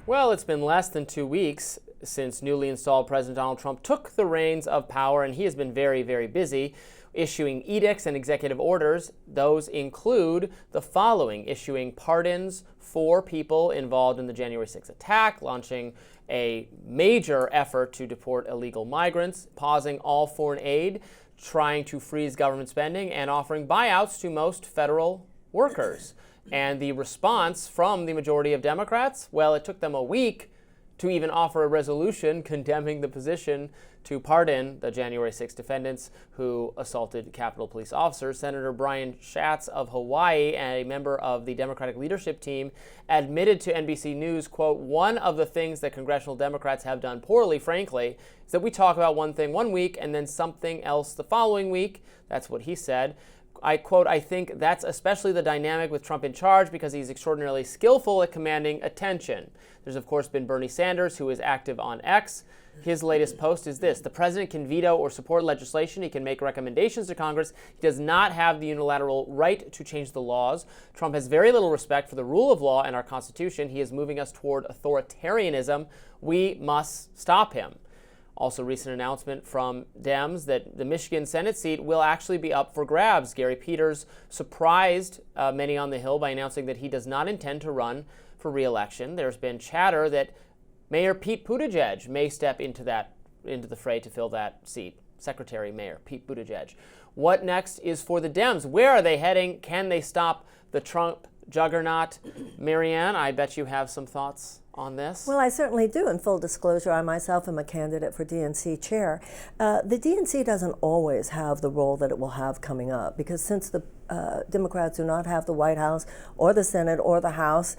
Well, it's been less than 2 weeks since newly installed President Donald Trump took the reins of power, and he has been very, very busy issuing edicts and executive orders. Those include the following: issuing pardons for people involved in the January 6th attack, launching a major effort to deport illegal migrants, pausing all foreign aid, trying to freeze government spending, and offering buyouts to most federal workers. And the response from the majority of Democrats, well, it took them a week to even offer a resolution condemning the position to pardon the January 6 defendants who assaulted Capitol Police officers. Senator Brian Schatz of Hawaii, a member of the Democratic leadership team, admitted to NBC News, quote, "One of the things that congressional Democrats have done poorly, frankly, is that we talk about one thing one week and then something else the following week." That's what he said. I quote, "I think that's especially the dynamic with Trump in charge because he's extraordinarily skillful at commanding attention." There's, of course, been Bernie Sanders, who is active on X. His latest post is this: "The president can veto or support legislation. He can make recommendations to Congress. He does not have the unilateral right to change the laws. Trump has very little respect for the rule of law and our Constitution. He is moving us toward authoritarianism. We must stop him." Also, recent announcement from Dems that the Michigan Senate seat will actually be up for grabs. Gary Peters surprised many on the Hill by announcing that he does not intend to run for re-election. There's been chatter that Mayor Pete Buttigieg may step into the fray to fill that seat. Secretary Mayor Pete Buttigieg. What next is for the Dems? Where are they heading? Can they stop the Trump juggernaut? Marianne, I bet you have some thoughts on this. Well, I certainly do. In full disclosure, I myself am a candidate for DNC chair. The DNC doesn't always have the role that it will have coming up, because since the Democrats do not have the White House or the Senate or the House,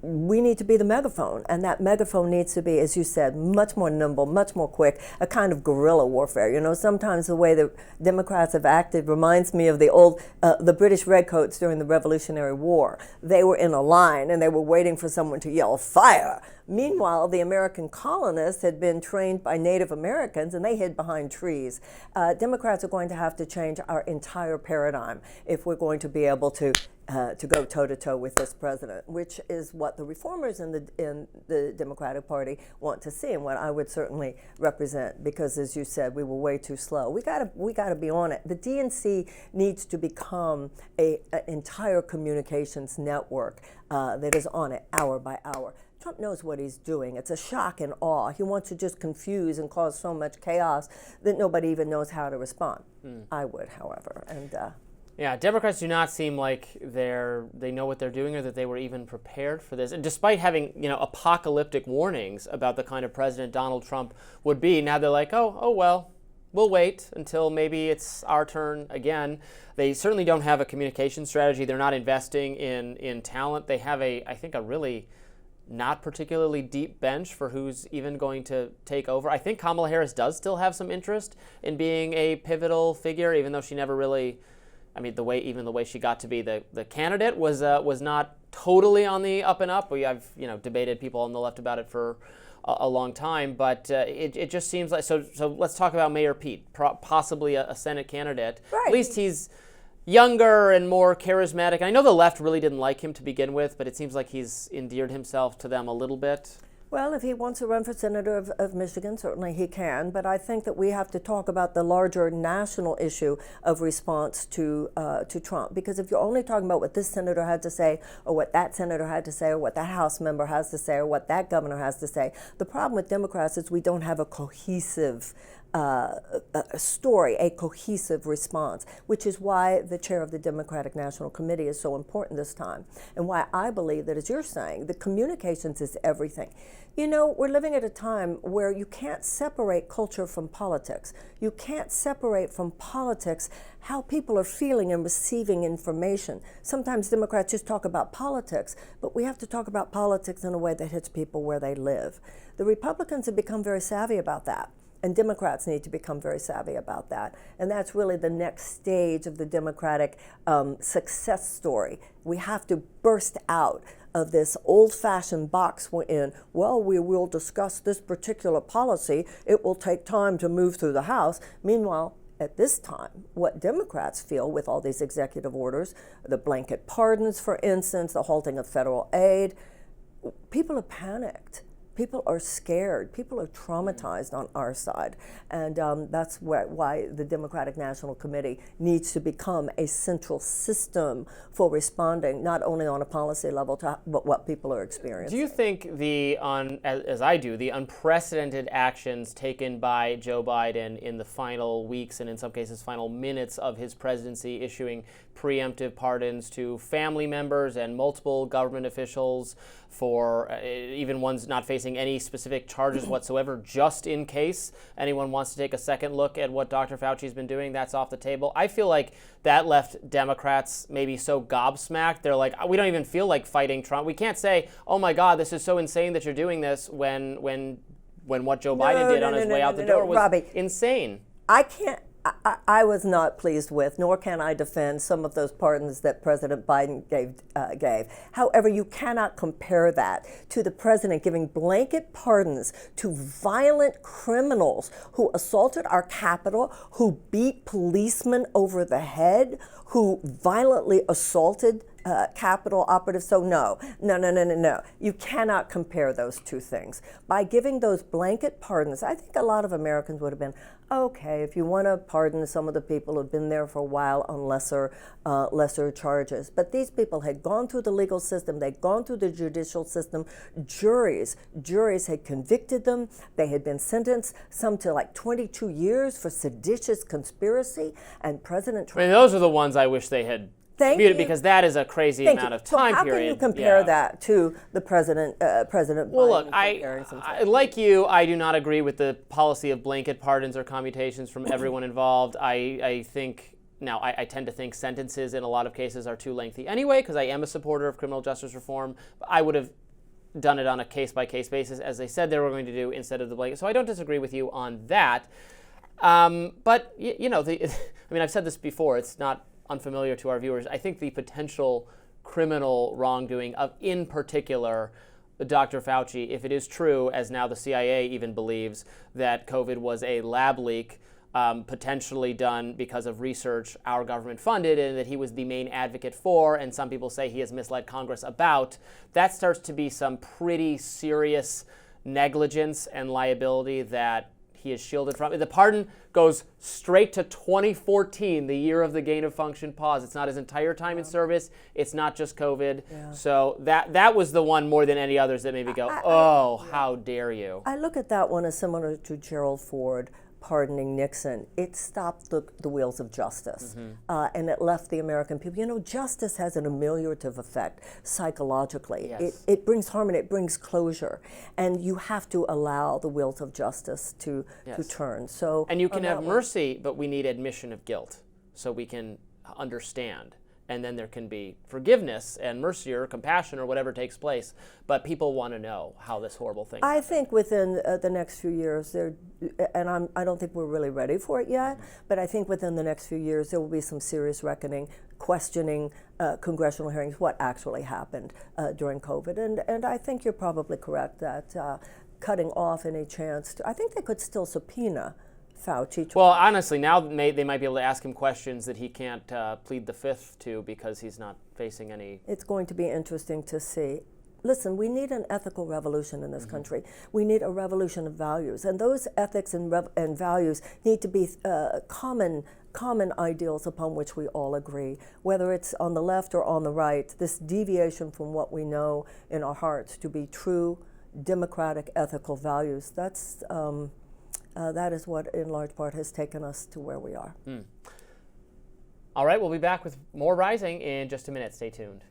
we need to be the megaphone. And that megaphone needs to be, as you said, much more nimble, much more quick, a kind of guerrilla warfare. You know, sometimes the way the Democrats have acted reminds me of the British Redcoats during the Revolutionary War. They were in a line and they were waiting for someone to yell, "Fire!" Meanwhile, the American colonists had been trained by Native Americans and they hid behind trees. Democrats are going to have to change our entire paradigm if we're going to be able to go toe-to-toe with this president, which is what the reformers in the Democratic Party want to see, and what I would certainly represent, because, as you said, we were way too slow. We gotta be on it. The DNC needs to become an entire communications network that is on it hour by hour. Trump knows what he's doing. It's a shock and awe. He wants to just confuse and cause so much chaos that nobody even knows how to respond. I would, however. And yeah, Democrats do not seem like they know what they're doing, or that they were even prepared for this. And despite having, apocalyptic warnings about the kind of president Donald Trump would be, now they're like, oh well, we'll wait until maybe it's our turn again. They certainly don't have a communication strategy. They're not investing in talent. They have I think a really not particularly deep bench for who's even going to take over. I think Kamala Harris does still have some interest in being a pivotal figure, even though she never really, the way she got to be the candidate was not totally on the up and up. I've debated people on the left about it for a long time, but it just seems like, so let's talk about Mayor Pete, possibly a Senate candidate. Right. At least he's younger and more charismatic. I know the left really didn't like him to begin with, but it seems like he's endeared himself to them a little bit. Well, if he wants to run for senator of Michigan, certainly he can. But I think that we have to talk about the larger national issue of response to Trump. Because if you're only talking about what this senator had to say, or what that senator had to say, or what that House member has to say, or what that governor has to say, the problem with Democrats is we don't have a cohesive story, a cohesive response, which is why the chair of the Democratic National Committee is so important this time, and why I believe that, as you're saying, the communications is everything. We're living at a time where you can't separate culture from politics. You can't separate from politics how people are feeling and receiving information. Sometimes Democrats just talk about politics, but we have to talk about politics in a way that hits people where they live. The Republicans have become very savvy about that. And Democrats need to become very savvy about that. And that's really the next stage of the Democratic success story. We have to burst out of this old-fashioned box we're in. Well, we will discuss this particular policy. It will take time to move through the House. Meanwhile, at this time, what Democrats feel with all these executive orders, the blanket pardons, for instance, the halting of federal aid, people are panicked. People are scared. People are traumatized on our side. And that's why the Democratic National Committee needs to become a central system for responding, not only on a policy level, but what people are experiencing. Do you think as I do, the unprecedented actions taken by Joe Biden in the final weeks and in some cases final minutes of his presidency, issuing preemptive pardons to family members and multiple government officials for even ones not facing any specific charges whatsoever, just in case anyone wants to take a second look at what Dr. Fauci's been doing, that's off the table. I feel like that left Democrats maybe so gobsmacked. They're like, we don't even feel like fighting Trump. We can't say, oh my God, this is so insane that you're doing this when what Joe Biden did on his way out the door was Robby, insane. I was not pleased with, nor can I defend some of those pardons that President Biden gave. However, you cannot compare that to the president giving blanket pardons to violent criminals who assaulted our Capitol, who beat policemen over the head, who violently assaulted Capitol operatives. So no. You cannot compare those two things. By giving those blanket pardons, I think a lot of Americans would have been, okay, if you want to pardon some of the people who've been there for a while on lesser charges. But these people had gone through the legal system, they'd gone through the judicial system, juries had convicted them, they had been sentenced, some to like 22 years for seditious conspiracy, and President Trump... I mean, those are the ones I wish they had muted, because that is a crazy amount of time period. So how can you compare that to the President Biden? Well, look, I like you, I do not agree with the policy of blanket pardons or commutations from everyone involved. I think, now I tend to think sentences in a lot of cases are too lengthy anyway, because I am a supporter of criminal justice reform. I would have done it on a case-by-case basis, as they said they were going to do, instead of the blanket. So I don't disagree with you on that. But, you know, I mean, I've said this before, it's not unfamiliar to our viewers. I think the potential criminal wrongdoing of, in particular, Dr. Fauci, if it is true, as now the CIA even believes, that COVID was a lab leak, potentially done because of research our government funded and that he was the main advocate for, and some people say he has misled Congress about, that starts to be some pretty serious negligence and liability that he is shielded from. The pardon goes straight to 2014, the year of the gain of function pause. It's not his entire time in service. It's not just COVID. Yeah. So that was the one more than any others that made me go, how dare you. I look at that one as similar to Gerald Ford pardoning Nixon. It stopped the wheels of justice, and it left the American people. You know, justice has an ameliorative effect psychologically. Yes. It brings harmony, it brings closure, and you have to allow the wheels of justice to turn. So, and you can have mercy, but we need admission of guilt so we can understand. And then there can be forgiveness and mercy or compassion or whatever takes place. But people want to know how this horrible thing happened. I think within the next few years, I don't think we're really ready for it yet, but I think within the next few years there will be some serious reckoning, questioning congressional hearings, what actually happened during COVID. And I think you're probably correct that cutting off any chance I think they could still subpoena Fauci. Well, honestly, now they might be able to ask him questions that he can't plead the fifth to because he's not facing any... It's going to be interesting to see. Listen, we need an ethical revolution in this country. We need a revolution of values. And those ethics and values need to be common ideals upon which we all agree, whether it's on the left or on the right. This deviation from what we know in our hearts to be true, democratic, ethical values, that is what, in large part, has taken us to where we are. All right, we'll be back with more Rising in just a minute. Stay tuned.